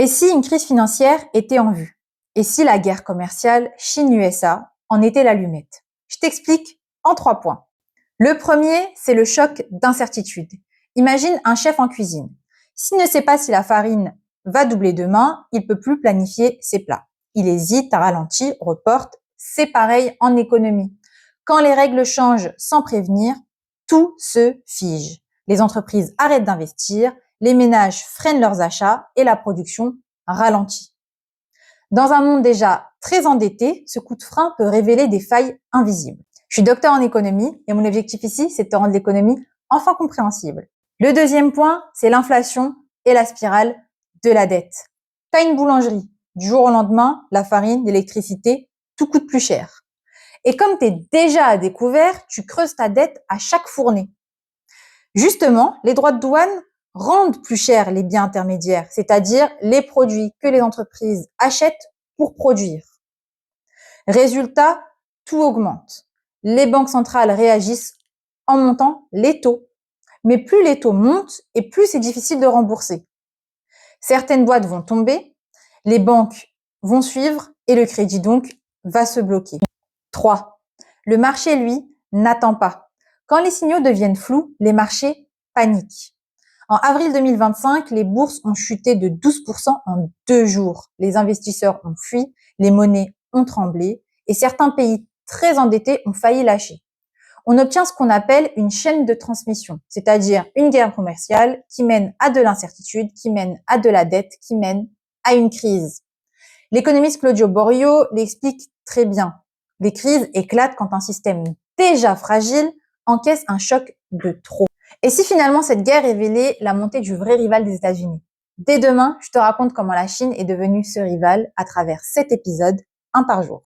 Et si une crise financière était en vue? Et si la guerre commerciale Chine-USA en était l'allumette? Je t'explique en 3 points. Le premier, c'est le choc d'incertitude. Imagine un chef en cuisine. S'il ne sait pas si la farine va doubler demain, il peut plus planifier ses plats. Il hésite, ralentit, reporte. C'est pareil en économie. Quand les règles changent sans prévenir, tout se fige. Les entreprises arrêtent d'investir, les ménages freinent leurs achats et la production ralentit. Dans un monde déjà très endetté, ce coup de frein peut révéler des failles invisibles. Je suis docteur en économie et mon objectif ici, c'est de te rendre l'économie enfin compréhensible. Le deuxième point, c'est l'inflation et la spirale de la dette. Tu as une boulangerie. Du jour au lendemain, la farine, l'électricité, tout coûte plus cher. Et comme tu es déjà à découvert, tu creuses ta dette à chaque fournée. Justement, les droits de douane rendent plus cher les biens intermédiaires, c'est-à-dire les produits que les entreprises achètent pour produire. Résultat, tout augmente. Les banques centrales réagissent en montant les taux. Mais plus les taux montent et plus c'est difficile de rembourser. Certaines boîtes vont tomber, les banques vont suivre et le crédit donc va se bloquer. 3. Le marché, lui, n'attend pas. Quand les signaux deviennent flous, les marchés paniquent. En avril 2025, les bourses ont chuté de 12% en 2 jours. Les investisseurs ont fui, les monnaies ont tremblé et certains pays très endettés ont failli lâcher. On obtient ce qu'on appelle une chaîne de transmission, c'est-à-dire une guerre commerciale qui mène à de l'incertitude, qui mène à de la dette, qui mène à une crise. L'économiste Claudio Borio l'explique très bien. Les crises éclatent quand un système déjà fragile encaisse un choc de trop. Et si finalement cette guerre révélait la montée du vrai rival des États-Unis? Dès demain, je te raconte comment la Chine est devenue ce rival à travers 7 épisodes, un par jour.